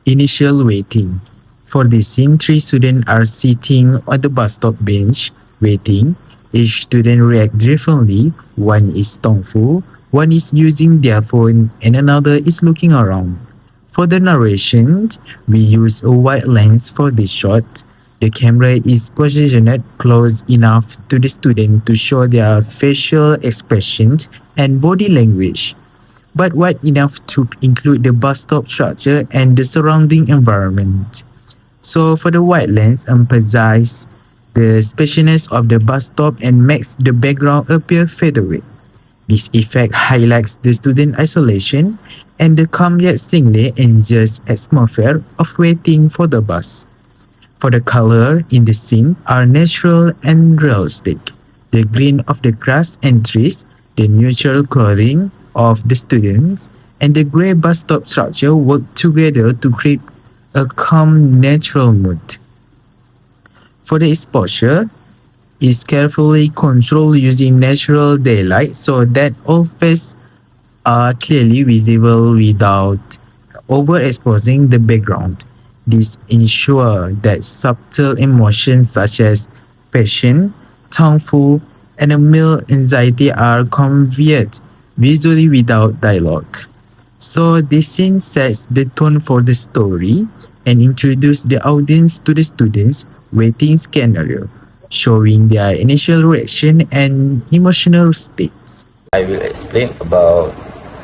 Initial waiting. For this scene, three students are sitting on the bus stop bench waiting. Each student reacts differently. One is thoughtful, one is using their phone, and another is looking around. For the narration, we use a wide lens for this shot. The camera is positioned close enough to the student to show their facial expressions and body language, but wide enough to include the bus stop structure and the surrounding environment. So for the wide lens, emphasize the spaciousness of the bus stop and makes the background appear further away. This effect highlights the student isolation and the calm yet stimulating anxious atmosphere of waiting for the bus. For the color in the scene are natural and realistic. The green of the grass and trees, the neutral clothing of the students, and the grey bus stop structure work together to create a calm, natural mood. For the exposure, is carefully controlled using natural daylight so that all faces are clearly visible without overexposing the background. This ensures that subtle emotions such as passion, thankful, and a mild anxiety are conveyed visually without dialogue. So this scene sets the tone for the story and introduces the audience to the students' waiting scenario, showing their initial reaction and emotional states. I will explain about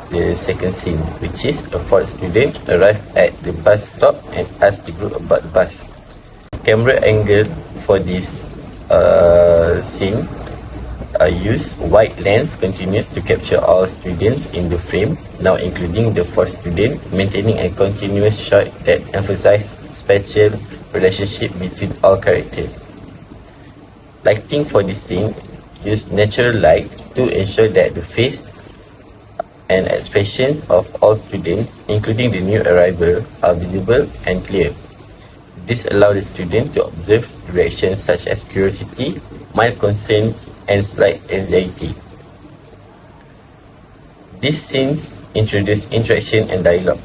the second scene, which is a fourth student arrived at the bus stop and asked the group about the bus. Camera angle for this scene use wide lens continues to capture all students in the frame, now including the fourth student, maintaining a continuous shot that emphasizes spatial relationship between all characters. Lighting for this scene use natural light to ensure that the face and expressions of all students, including the new arrival, are visible and clear. This allows the student to observe reactions such as curiosity, mild concerns, and slight anxiety. These scenes introduce interaction and dialogue.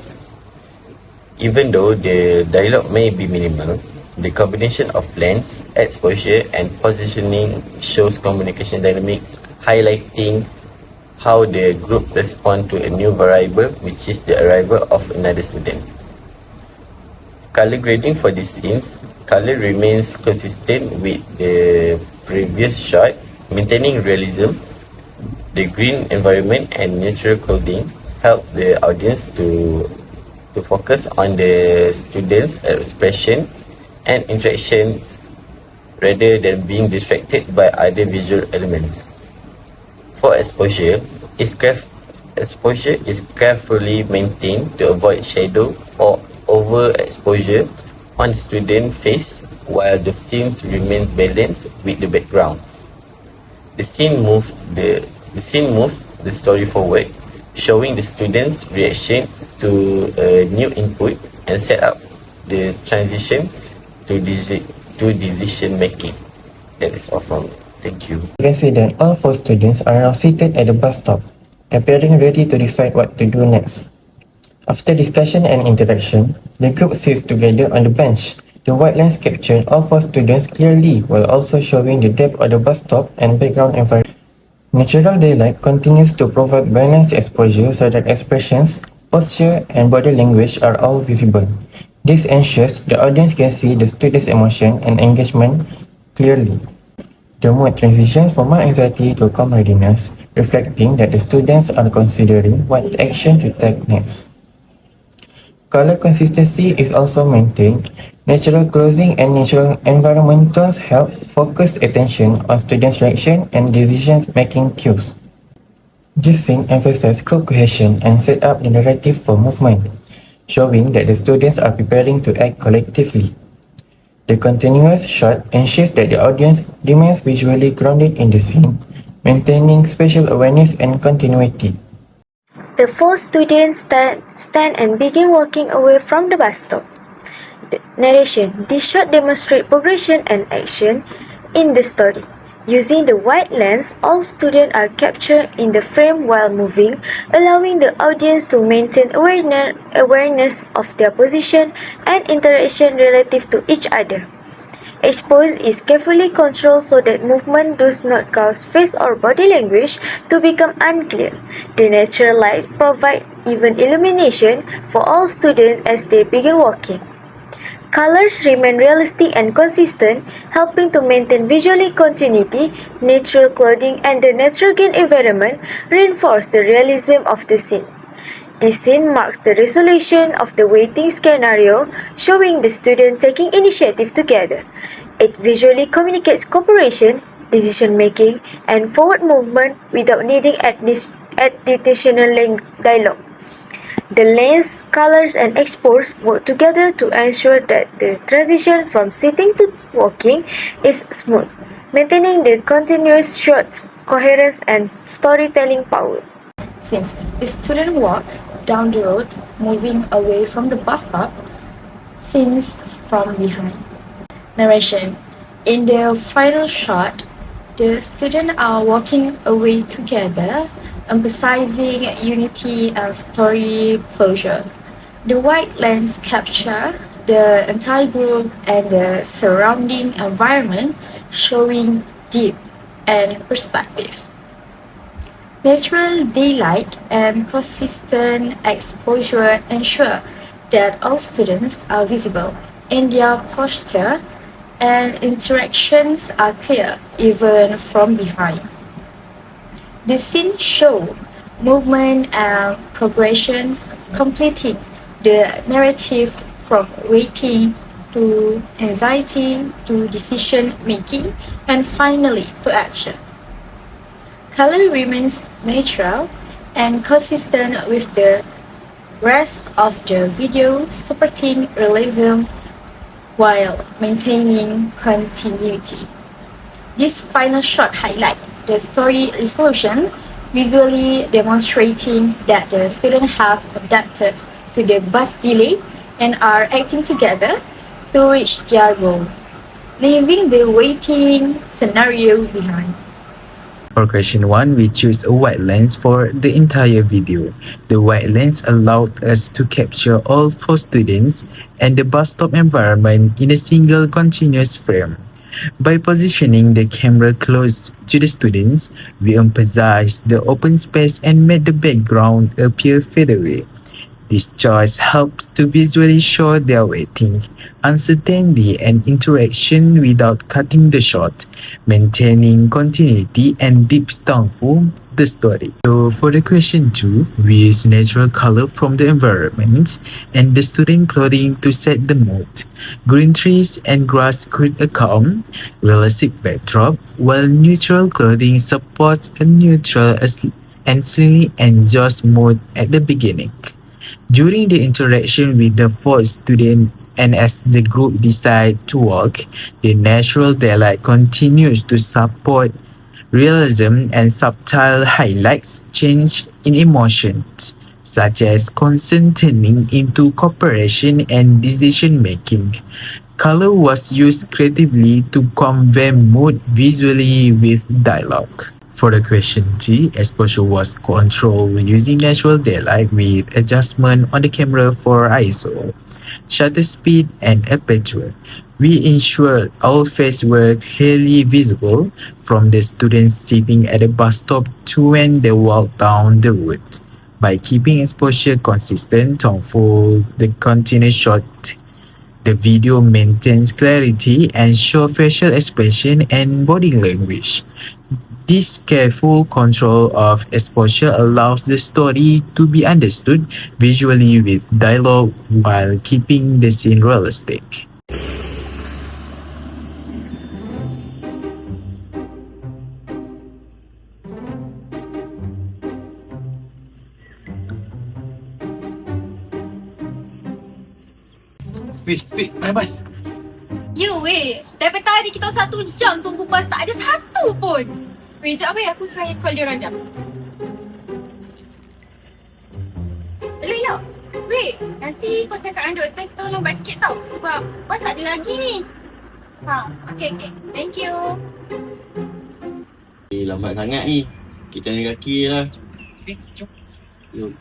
Even though the dialogue may be minimal, the combination of lens, exposure, and positioning shows communication dynamics, highlighting how the group responds to a new variable, which is the arrival of another student. Color grading for these scenes, color remains consistent with the previous shot, maintaining realism. The green environment and natural clothing help the audience to focus on the students' expression and interactions rather than being distracted by other visual elements. For exposure is carefully maintained to avoid shadow or overexposure on student face while the scenes remains balanced with the background. The scene moved the story forward, showing the students' reaction to a new input and set up the transition to decision making. That is all from me. Thank you. You can see that all four students are now seated at the bus stop, appearing ready to decide what to do next. After discussion and interaction, the group sits together on the bench. The white lens captured all four students clearly while also showing the depth of the bus stop and background environment. Natural daylight continues to provide balanced exposure so that expressions, posture, and body language are all visible. This ensures the audience can see the students' emotion and engagement clearly. The mood transitions from mild anxiety to calm readiness, reflecting that the students are considering what action to take next. Color consistency is also maintained. Natural clothing and natural environmentals help focus attention on students' reaction and decision-making cues. This scene emphasizes group cohesion and set up the narrative for movement, showing that the students are preparing to act collectively. The continuous shot ensures that the audience remains visually grounded in the scene, maintaining spatial awareness and continuity. The four students stand and begin walking away from the bus stop. The narration. This shot demonstrates progression and action in the story. Using the wide lens, all students are captured in the frame while moving, allowing the audience to maintain awareness of their position and interaction relative to each other. Expose is carefully controlled so that movement does not cause face or body language to become unclear. The natural light provides even illumination for all students as they begin walking. Colors remain realistic and consistent, helping to maintain visual continuity. Natural clothing and the natural gain environment reinforce the realism of the scene. This scene marks the resolution of the waiting scenario, showing the student taking initiative together. It visually communicates cooperation, decision making, and forward movement without needing additional dialogue. The lens, colors, and exports work together to ensure that the transition from sitting to walking is smooth, maintaining the continuous shots, coherence, and storytelling power. Since the student walk down the road, moving away from the bus stop, scenes from behind. Narration. In the final shot, the students are walking away together, emphasizing unity and story closure. The wide lens capture the entire group and the surrounding environment, showing depth and perspective. Natural daylight and consistent exposure ensure that all students are visible in their posture and interactions are clear even from behind. The scene show movement and progressions completing the narrative from waiting to anxiety to decision making and finally to action. Color remains natural and consistent with the rest of the video, supporting realism while maintaining continuity. This final shot highlights the story resolution, visually demonstrating that the students have adapted to the bus delay and are acting together to reach their goal, leaving the waiting scenario behind. For question 1, we choose a wide lens for the entire video. The wide lens allowed us to capture all 4 students and the bus stop environment in a single continuous frame. By positioning the camera close to the students, we emphasized the open space and made the background appear further away. This choice helps to visually show their waiting, uncertainty, and interaction without cutting the shot, maintaining continuity and deep for the story. So for the question 2, we use natural color from the environment and the student clothing to set the mood. Green trees and grass create a calm, realistic backdrop, while neutral clothing supports a neutral and slightly anxious mood at the beginning. During the interaction with the 4 students and as the group decide to walk, the natural daylight continues to support realism and subtle highlights change in emotions, such as consent turning into cooperation and decision making. Color was used creatively to convey mood visually with dialogue. For the question 3, exposure was controlled using natural daylight with adjustment on the camera for ISO, shutter speed, and aperture. We ensured all faces were clearly visible from the students sitting at the bus stop to when they walk down the road. By keeping exposure consistent, thoughtful, the continuous shot, the video maintains clarity and shows facial expression and body language. This careful control of exposure allows the story to be understood visually with dialogue while keeping the scene realistic. Weh, mana bas? Ya weh, daripada tadi kita 1 jam tunggu bas tak ada satu pun. Weh, sekejap weh, aku try call dia orang jap. Hello, hello. Weh, nanti kau cakap dengan doktor kita tolong lambat sikit tau. Sebab bas tak ada lagi ni. Ha, okay. Thank you. lambat sangat ni. Kita jalan kaki je lah. Okay, jom. Jom.